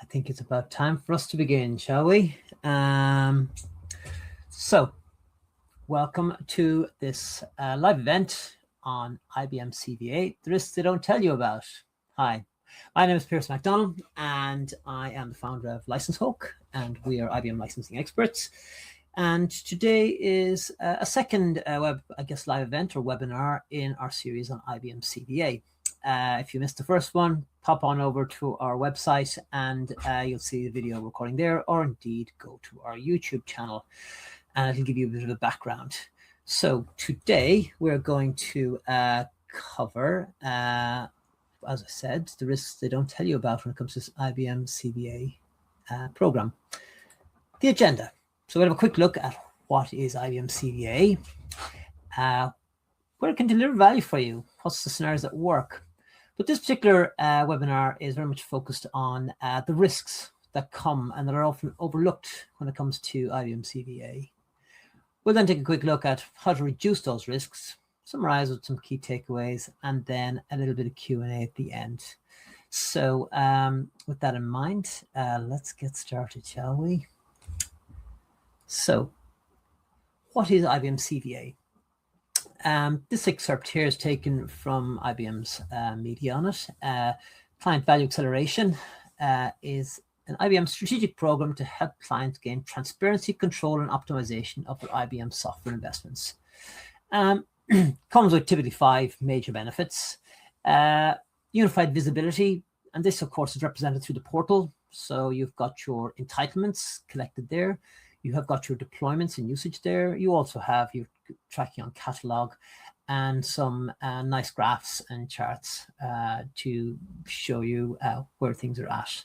I think it's about time for us to begin, shall we? So, welcome to this live event on IBM CVA, the risks they don't tell you about. Hi, my name is Pierce MacDonald, and I am the founder of License Hawk, and we are IBM licensing experts. And today is a second live event or webinar in our series on IBM CVA. If you missed the first one, pop on over to our website and you'll see the video recording there, or indeed go to our YouTube channel and it'll give you a bit of a background. So today we're going to cover, as I said, the risks they don't tell you about when it comes to this IBM CVA program. The agenda. So we'll have a quick look at what is IBM CVA, where it can deliver value for you, what's the scenarios that work. But this particular webinar is very much focused on the risks that come and that are often overlooked when it comes to IBM CVA. We'll then take a quick look at how to reduce those risks, summarize with some key takeaways, and then a little bit of Q&A at the end. So with that in mind, let's get started, shall we? So what is IBM CVA? This excerpt here is taken from IBM's media on it. Client Value Acceleration is an IBM strategic program to help clients gain transparency, control, and optimization of their IBM software investments. Comes with typically 5 major benefits. Unified visibility, and this, of course, is represented through the portal. So you've got your entitlements collected there. You have got your deployments and usage there. You also have your tracking on catalog and some nice graphs and charts to show you where things are at.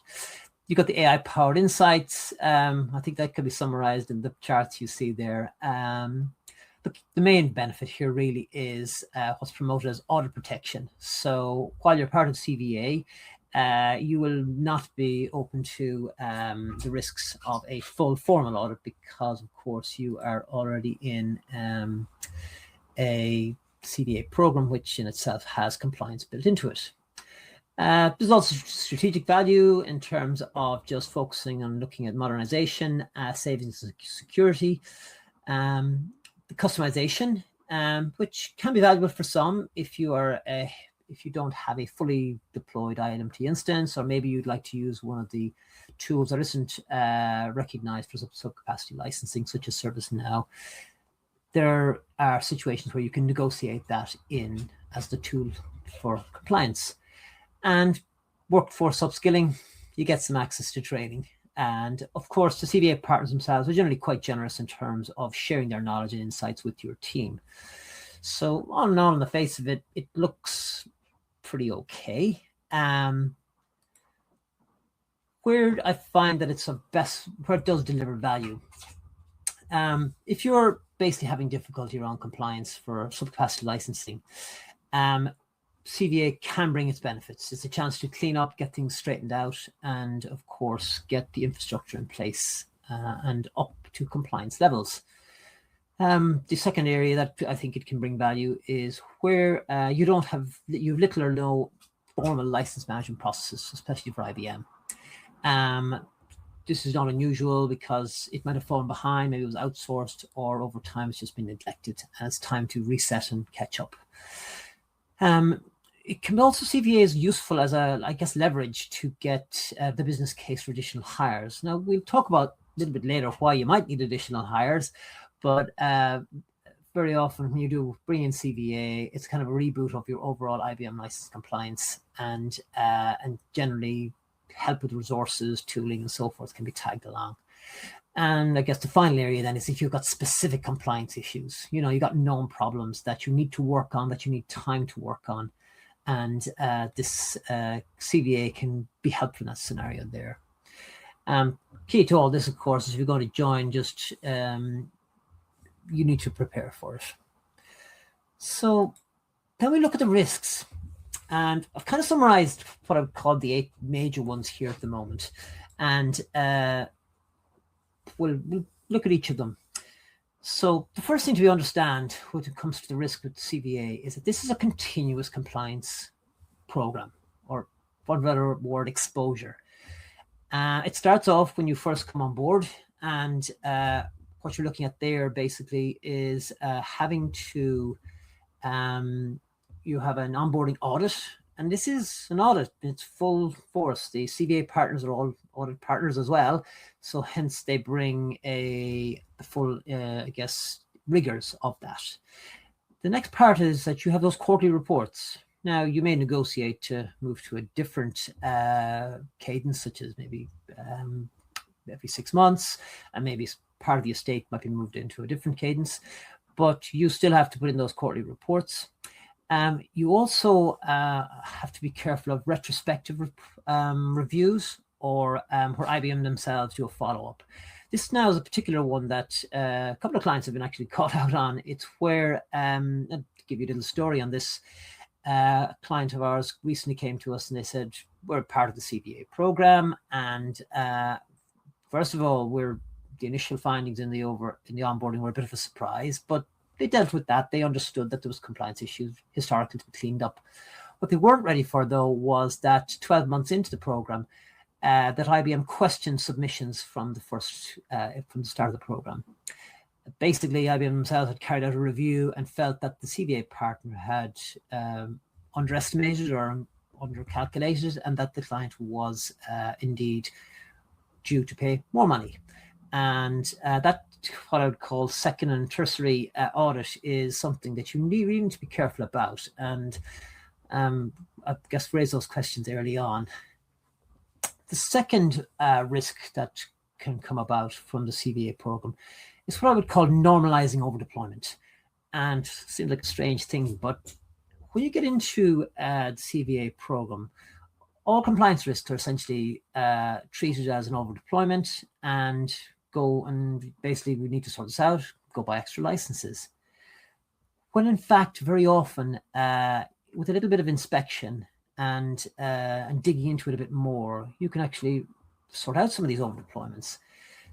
You've got the AI-powered insights. I think that could be summarized in the charts you see there. But the main benefit here really is what's promoted as audit protection. So while you're part of CVA, you will not be open to the risks of a full formal audit because, of course, you are already in a CVA program, which in itself has compliance built into it. There's also strategic value in terms of just focusing on looking at modernization, savings and security, the customization, which can be valuable for some if you are if you don't have a fully deployed ILMT instance, or maybe you'd like to use one of the tools that isn't recognized for subcapacity licensing, such as ServiceNow. There are situations where you can negotiate that in as the tool for compliance. And workforce upskilling, you get some access to training. And of course, the CVA partners themselves are generally quite generous in terms of sharing their knowledge and insights with your team. So all in all, on the face of it, it looks pretty okay. Where I find that it's where it does deliver value. If you're basically having difficulty around compliance for subcapacity licensing, CVA can bring its benefits. It's a chance to clean up, get things straightened out, and of course, get the infrastructure in place and up to compliance levels. The second area that I think it can bring value is where you've little or no formal license management processes, especially for IBM. This is not unusual because it might have fallen behind, maybe it was outsourced, or over time it's just been neglected, and it's time to reset and catch up. It can also, CVA is useful as leverage to get the business case for additional hires. Now, we'll talk about a little bit later why you might need additional hires, but very often when you do bring in CVA, it's kind of a reboot of your overall IBM license compliance, and generally help with resources, tooling, and so forth can be tagged along. And I guess the final area then is if you've got specific compliance issues, you've got known problems that you need to work on, that you need time to work on, and this CVA can be helpful in that scenario there. Key to all this, of course, is if you're going to join, just you need to prepare for it. So then we look at the risks, and I've kind of summarized what I've called the 8 major ones here at the moment, and we'll look at each of them. So the first thing to understand when it comes to the risk with CVA is that this is a continuous compliance program, or what better word, exposure. It starts off when you first come on board, and what you're looking at there basically is having to, you have an onboarding audit, and this is an audit. It's full force. The CVA partners are all audit partners as well, so hence they bring the full, I guess, rigors of that. The next part is that you have those quarterly reports. Now, you may negotiate to move to a different cadence, such as maybe every 6 months, and maybe part of the estate might be moved into a different cadence, but you still have to put in those quarterly reports. You also have to be careful of retrospective reviews, or where IBM themselves do a follow-up. This now is a particular one that a couple of clients have been actually caught out on. It's where, I'll give you a little story on this. A client of ours recently came to us and they said, we're part of the CVA program, and first of all, the initial findings in the onboarding were a bit of a surprise, but they dealt with that. They understood that there was compliance issues historically to be cleaned up. What they weren't ready for, though, was that 12 months into the program, that IBM questioned submissions from the start of the program. Basically, IBM themselves had carried out a review and felt that the CVA partner had underestimated or undercalculated, and that the client was indeed due to pay more money. And that, what I would call second and tertiary audit, is something that you really need to be careful about. And I guess raise those questions early on. The second risk that can come about from the CVA program is what I would call normalizing overdeployment. And it seems like a strange thing, but when you get into the CVA program, all compliance risks are essentially treated as an overdeployment, and basically we need to sort this out, go buy extra licenses. When in fact, very often, with a little bit of inspection and digging into it a bit more, you can actually sort out some of these overdeployments.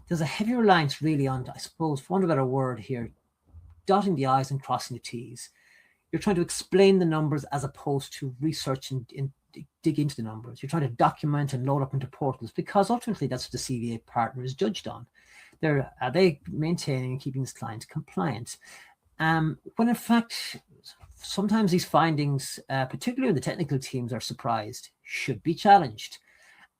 There's a heavy reliance really on, I suppose, for want of a better word here, dotting the I's and crossing the T's. You're trying to explain the numbers as opposed to research and dig into the numbers. You're trying to document and load up into portals, because ultimately that's what the CVA partner is judged on. Are they maintaining and keeping this client compliant? When in fact, sometimes these findings, particularly when the technical teams are surprised, should be challenged.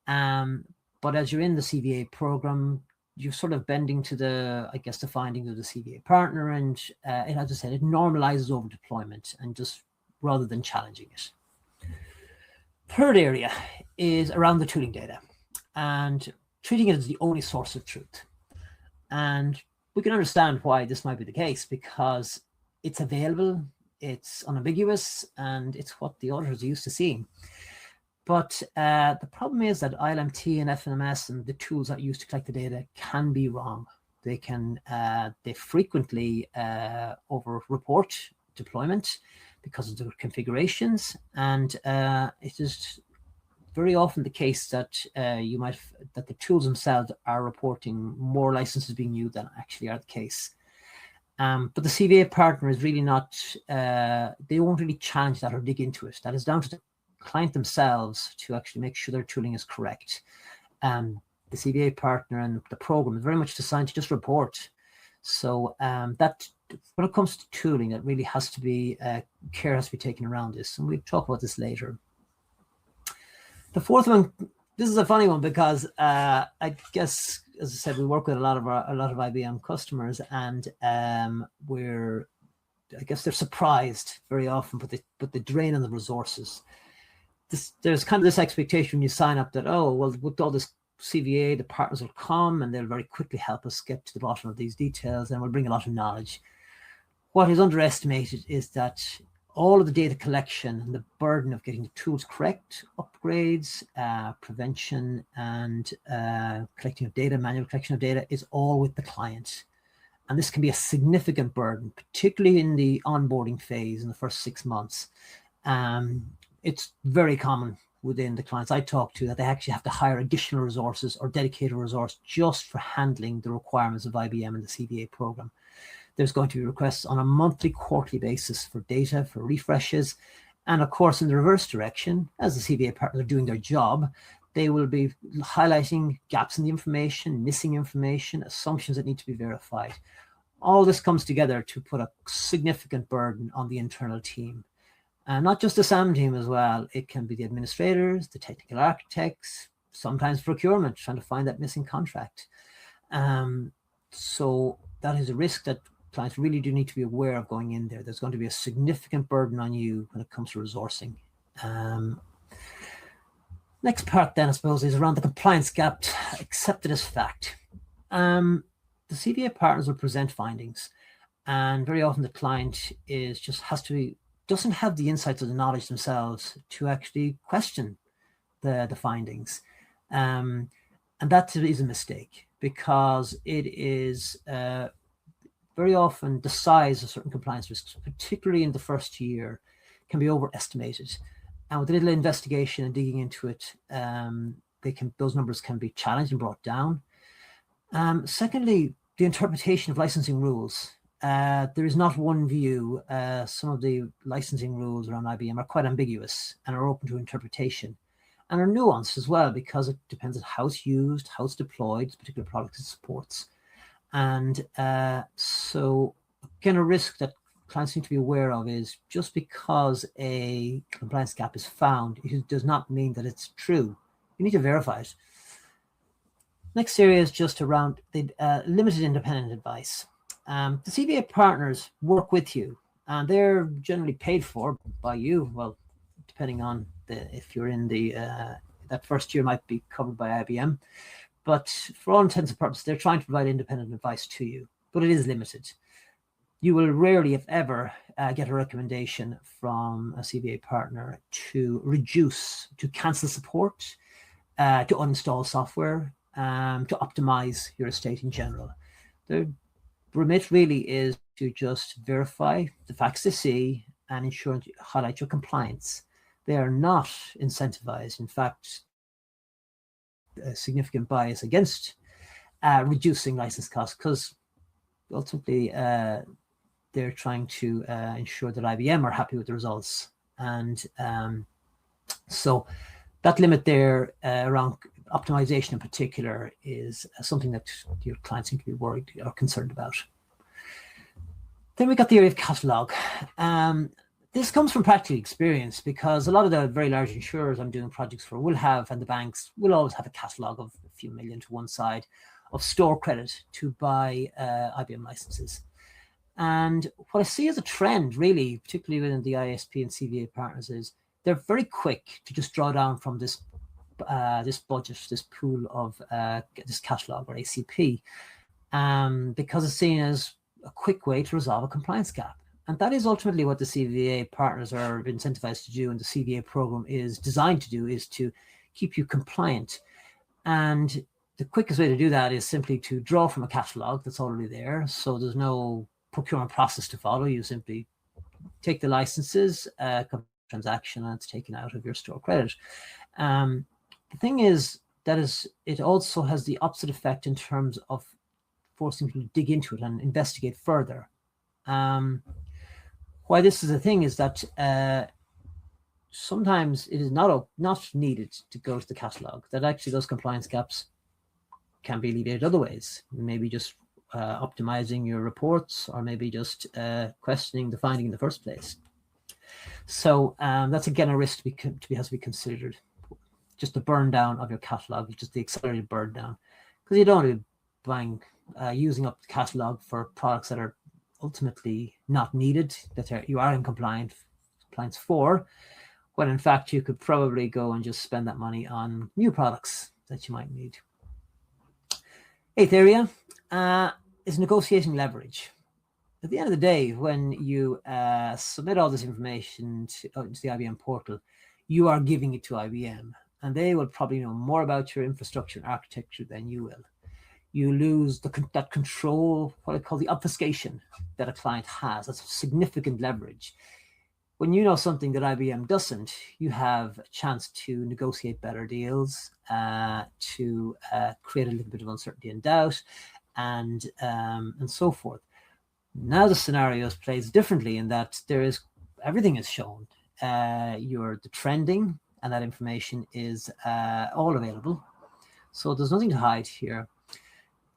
But as you're in the CVA program, you're sort of bending to the findings of the CVA partner, and as I said, it normalizes over deployment and just rather than challenging it. Third area is around the tooling data and treating it as the only source of truth. And we can understand why this might be the case, because it's available, it's unambiguous, and it's what the auditors are used to seeing. But the problem is that ILMT and FMS and the tools that are used to collect the data can be wrong. They frequently over-report deployment because of the configurations, and it is very often the case that that the tools themselves are reporting more licenses being used than actually are the case. But the CVA partner is really not, they won't really challenge that or dig into it. That is down to the client themselves to actually make sure their tooling is correct. The CVA partner and the program is very much designed to just report. So that when it comes to tooling, that really has to be, care has to be taken around this. And we'll talk about this later. The fourth one, this is a funny one because I guess, as I said, we work with a lot of IBM customers, and I guess they're surprised very often, but the drain on the resources. There's kind of this expectation when you sign up that, oh, well, with all this CVA, the partners will come and they'll very quickly help us get to the bottom of these details, and we'll bring a lot of knowledge. What is underestimated is that all of the data collection and the burden of getting the tools correct, upgrades, prevention, and collecting of data, manual collection of data, is all with the client. And this can be a significant burden, particularly in the onboarding phase in the first 6 months. It's very common within the clients I talk to that they actually have to hire additional resources or dedicate a resource just for handling the requirements of IBM and the CVA program. There's going to be requests on a monthly, quarterly basis for data, for refreshes. And of course, in the reverse direction, as the CVA partners are doing their job, They will be highlighting gaps in the information, missing information, assumptions that need to be verified. All this comes together to put a significant burden on the internal team. And not just the SAM team as well. It can be the administrators, the technical architects, sometimes procurement, trying to find that missing contract. So that is a risk that clients really do need to be aware of going in there. There's going to be a significant burden on you when it comes to resourcing. Next part then, I suppose, is around the compliance gap accepted as fact. The CVA partners will present findings, and very often the client doesn't have the insights or the knowledge themselves to actually question the findings. And that is a mistake, because it is very often the size of certain compliance risks, particularly in the first year, can be overestimated. And with a little investigation and digging into it, those numbers can be challenged and brought down. Secondly, the interpretation of licensing rules. There is not one view. Some of the licensing rules around IBM are quite ambiguous and are open to interpretation, and are nuanced as well, because it depends on how it's used, how it's deployed, particular products it supports. And so again, a risk that clients need to be aware of is, just because a compliance gap is found, it does not mean that it's true. You need to verify it. Next area is just around the limited independent advice. The CVA partners work with you, and they're generally paid for by you. Well, depending on if you're in that first year, might be covered by IBM. But for all intents and purposes, they're trying to provide independent advice to you, but it is limited. You will rarely, if ever, get a recommendation from a CVA partner to cancel support, to uninstall software, to optimize your estate in general. The remit really is to just verify the facts they see and ensure to highlight your compliance. They are not incentivized. In fact, a significant bias against reducing license costs, because ultimately they're trying to ensure that IBM are happy with the results. And so that limit there around optimization in particular is something that your clients seem to be worried or concerned about. Then we got the area of catalog. This comes from practical experience, because a lot of the very large insurers I'm doing projects for will have, and the banks will always have, a catalog of a few million to one side of store credit to buy IBM licenses. And what I see as a trend, really, particularly within the ISP and CVA partners, is they're very quick to just draw down from this budget, this pool of this catalog, or ACP, because it's seen as a quick way to resolve a compliance gap. And that is ultimately what the CVA partners are incentivized to do, and the CVA program is designed to do, is to keep you compliant. And the quickest way to do that is simply to draw from a catalog that's already there. So there's no procurement process to follow. You simply take the licenses, transaction, and it's taken out of your store credit. The thing is it also has the opposite effect in terms of forcing people to dig into it and investigate further. Why this is a thing is that sometimes it is not needed to go to the catalog, that actually those compliance gaps can be alleviated other ways, maybe just optimizing your reports, or maybe just questioning the finding in the first place. So that's again a risk has to be considered. Just the burn down of your catalog, just the accelerated burn down, because you don't want to be buying, using up the catalog for products that are ultimately not needed, that you are in compliance for, when in fact you could probably go and just spend that money on new products that you might need. Eighth area is negotiating leverage. At the end of the day, when you submit all this information to the IBM portal, you are giving it to IBM, and they will probably know more about your infrastructure and architecture than you will. You lose that control, what I call the obfuscation that a client has. That's significant leverage. When you know something that IBM doesn't, you have a chance to negotiate better deals, to create a little bit of uncertainty and doubt, and so forth. Now the scenario plays differently in that everything is shown. The trending, and that information is all available. So there's nothing to hide here.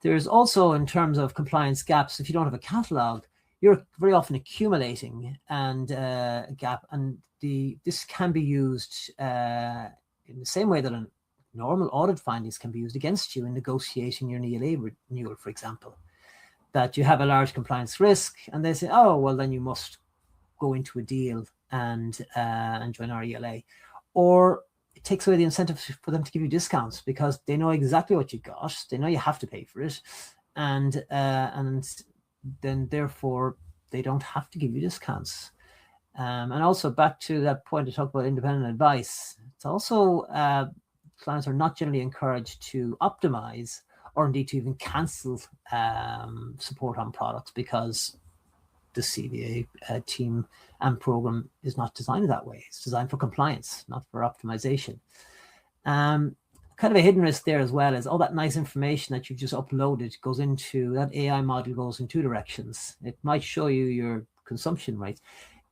There's also, in terms of compliance gaps, if you don't have a catalog, you're very often accumulating and a gap, and this can be used in the same way that a normal audit findings can be used against you in negotiating your ELA renewal, for example. That you have a large compliance risk, and they say, oh, well, then you must go into a deal and join our ELA. Or it takes away the incentive for them to give you discounts because they know exactly what you got. They know you have to pay for it. And then therefore they don't have to give you discounts. And also back to that point I talked about independent advice. It's also clients are not generally encouraged to optimize or indeed to even cancel support on products because the CVA team and program is not designed that way. It's designed for compliance, not for optimization. Kind of a hidden risk there as well is all that nice information that you've just uploaded goes into, that AI model goes in two directions. It might show you your consumption rates.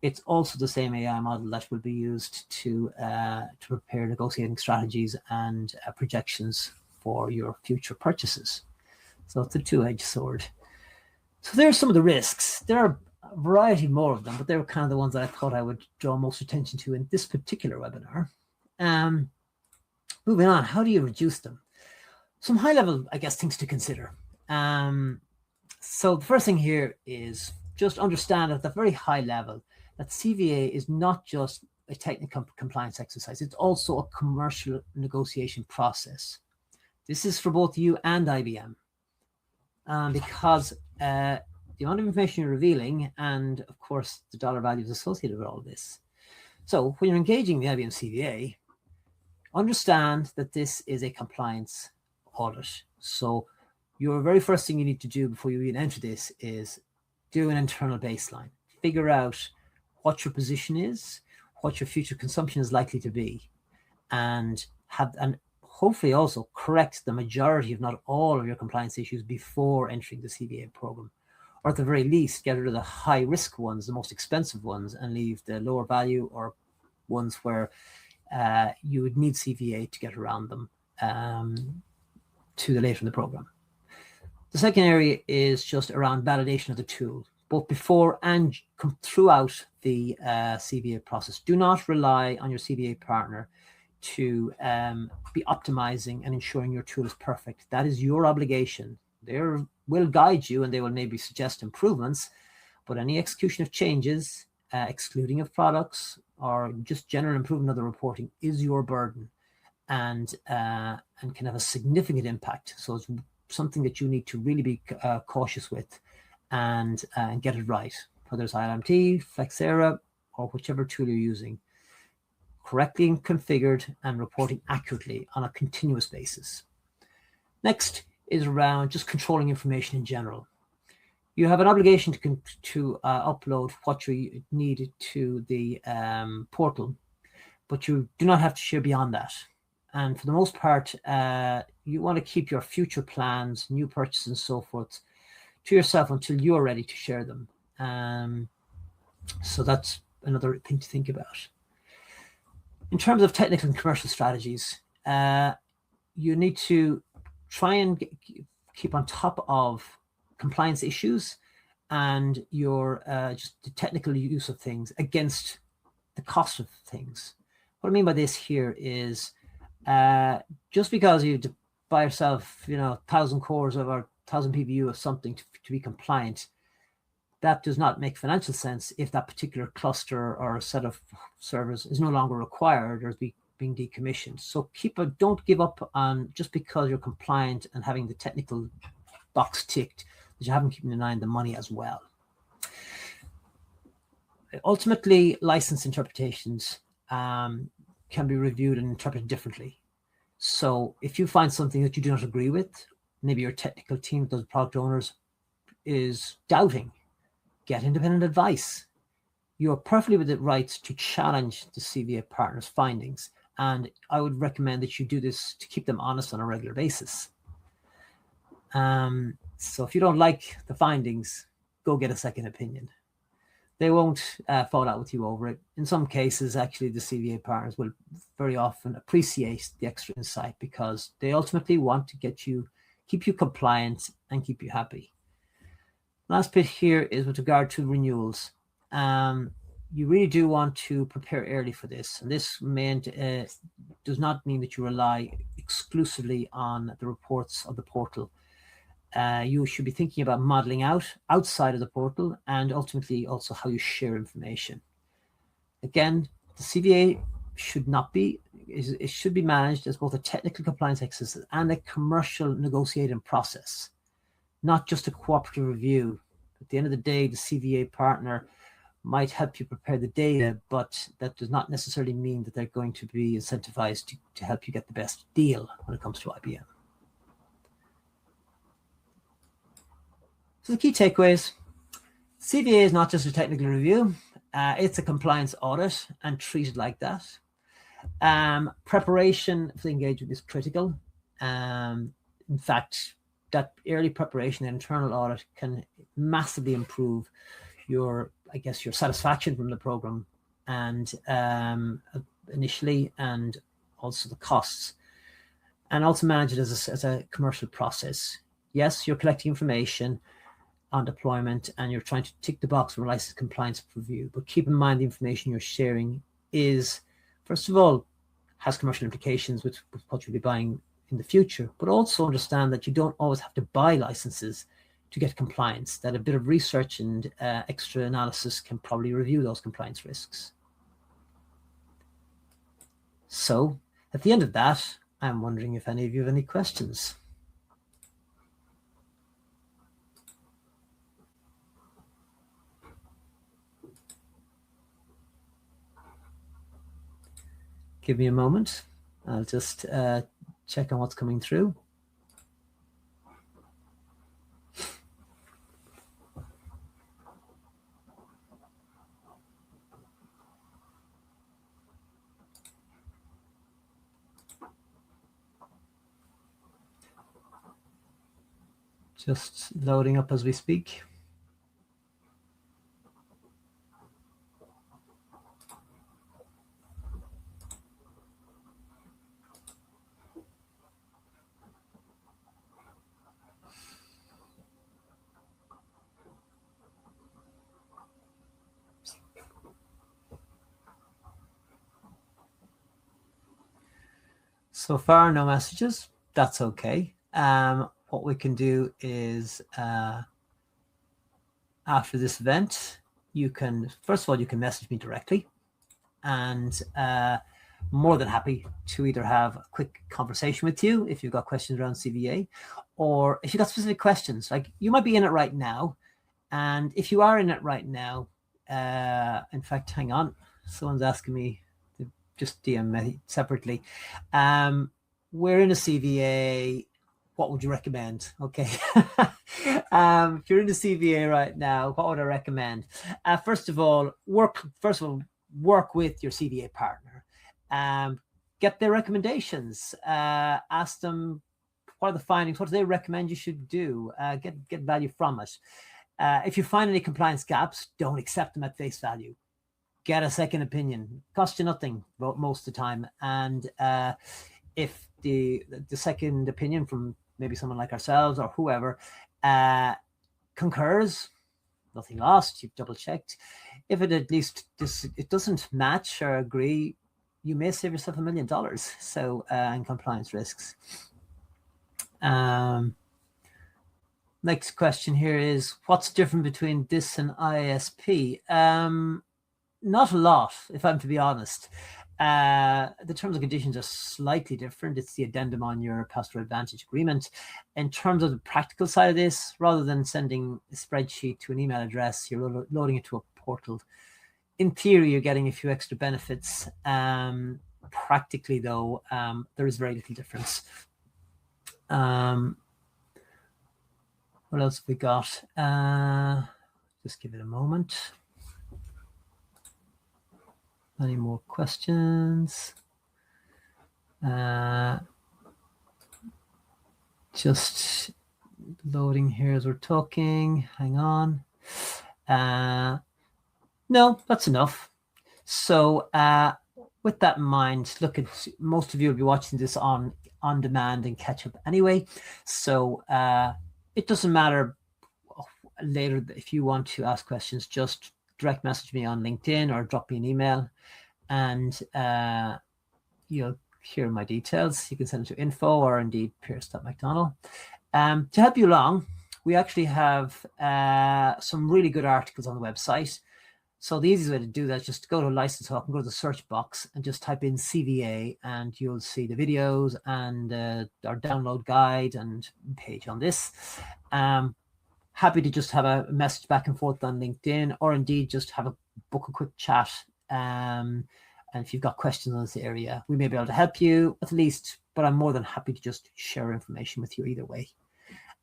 It's also the same AI model that will be used to prepare negotiating strategies and projections for your future purchases. So it's a two-edged sword. So there's some of the risks. There are a variety more of them, but they're kind of the ones that I thought I would draw most attention to in this particular webinar. Moving on, how do you reduce them? Some high-level, I guess, things to consider. So the first thing here is just understand at the very high level that CVA is not just a technical compliance exercise. It's also a commercial negotiation process. This is for both you and IBM because the amount of information you're revealing and, of course, the dollar values associated with all of this. So when you're engaging the IBM CVA, understand that this is a compliance audit. So your very first thing you need to do before you even enter this is do an internal baseline. Figure out what your position is, what your future consumption is likely to be, and hopefully also correct the majority, if not all, of your compliance issues before entering the CVA program. Or at the very least, get rid of the high risk ones, the most expensive ones, and leave the lower value or ones where you would need CVA to get around them to the later in the program. The second area is just around validation of the tool, both before and throughout the CVA process. Do not rely on your CVA partner to be optimizing and ensuring your tool is perfect. That is your obligation. They will guide you and they will maybe suggest improvements, but any execution of changes, excluding of products, or just general improvement of the reporting is your burden and can have a significant impact. So it's something that you need to really be cautious with and get it right, whether it's ILMT, Flexera, or whichever tool you're using. Correctly configured and reporting accurately on a continuous basis. Next is around just controlling information in general. You have an obligation to upload what you need to the portal, but you do not have to share beyond that. And for the most part, you want to keep your future plans, new purchases and so forth to yourself until you are ready to share them. So that's another thing to think about. In terms of technical and commercial strategies, you need to try and keep on top of compliance issues and your just the technical use of things against the cost of things. What I mean by this here is just because you buy yourself, 1,000 cores of or 1,000 PBU of something to be compliant, that does not make financial sense if that particular cluster or set of servers is no longer required or is being decommissioned. So don't give up on just because you're compliant and having the technical box ticked, that you haven't keeping an eye on the money as well. Ultimately, license interpretations can be reviewed and interpreted differently. So if you find something that you do not agree with, maybe your technical team, those product owners, is doubting, get independent advice. You are perfectly within the rights to challenge the CVA partner's findings. And I would recommend that you do this to keep them honest on a regular basis. So if you don't like the findings, go get a second opinion. they won't fall out with you over it. In some cases, actually, the CVA partners will very often appreciate the extra insight because they ultimately want to keep you compliant and keep you happy. Last bit here is with regard to renewals. You really do want to prepare early for this. And this does not mean that you rely exclusively on the reports of the portal. You should be thinking about modeling outside of the portal and ultimately also how you share information. Again, the CVA should be managed as both a technical compliance exercise and a commercial negotiating process, not just a cooperative review. At the end of the day, the CVA partner might help you prepare the data, but that does not necessarily mean that they're going to be incentivized to help you get the best deal when it comes to IBM. So the key takeaways: CVA is not just a technical review, it's a compliance audit and treated like that. Preparation for the engagement is critical. In fact, that early preparation and internal audit can massively improve your satisfaction from the program, and initially, and also the costs, and also manage it as a commercial process. Yes, you're collecting information on deployment and you're trying to tick the box from a license compliance review, but keep in mind the information you're sharing is, first of all, has commercial implications with what you'll be buying in the future, but also understand that you don't always have to buy licenses to get compliance, that a bit of research and extra analysis can probably review those compliance risks. So at the end of that, I'm wondering if any of you have any questions. Give me a moment. I'll just check on what's coming through. Just loading up as we speak. So far, no messages. That's okay. What we can do is, after this event, first of all, you can message me directly, and more than happy to either have a quick conversation with you if you've got questions around CVA, or if you've got specific questions. Like, you might be in it right now, and if you are in it right now, in fact, hang on, someone's asking me to just DM me separately. We're in a CVA. What would you recommend? Okay. If you're in the CVA right now, what would I recommend? First of all, work with your CVA partner. Get their recommendations. Ask them, what are the findings? What do they recommend you should do? Get value from it. If you find any compliance gaps, don't accept them at face value. Get a second opinion. Cost you nothing most of the time. And if the second opinion from maybe someone like ourselves or whoever concurs, nothing lost. You've double checked. If it at least it doesn't match or agree, you may save yourself $1 million. So in compliance risks. Next question here is, what's different between this and ISP? Not a lot, if I'm to be honest. The terms and conditions are slightly different. It's the addendum on your pastoral advantage agreement. In terms of the practical side of this, rather than sending a spreadsheet to an email address, you're loading it to a portal. In theory, you're getting a few extra benefits. Practically, though, there is very little difference. What else have we got? Just give it a moment. Any more questions? Just loading here as we're talking. Hang on. No, that's enough. So with that in mind, look, at most of you will be watching this on demand and catch up anyway. So it doesn't matter later if you want to ask questions, just direct message me on LinkedIn or drop me an email, and you'll hear my details. You can send it to info or indeed pierce.mcdonald. To help you along, we actually have some really good articles on the website. So the easiest way to do that is just go to License Hawk and go to the search box and just type in CVA, and you'll see the videos and our download guide and page on this. Happy to just have a message back and forth on LinkedIn, or indeed just book a quick chat. And if you've got questions on this area, we may be able to help you at least, but I'm more than happy to just share information with you either way.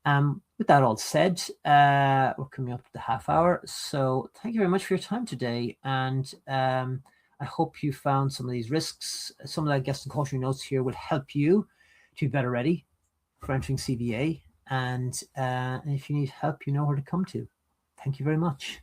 With that all said, we're coming up to the half hour. So thank you very much for your time today. And I hope you found some of these risks, some of the guest and cautionary notes here will help you to be better ready for entering CVA. And if you need help, you know where to come to. Thank you very much.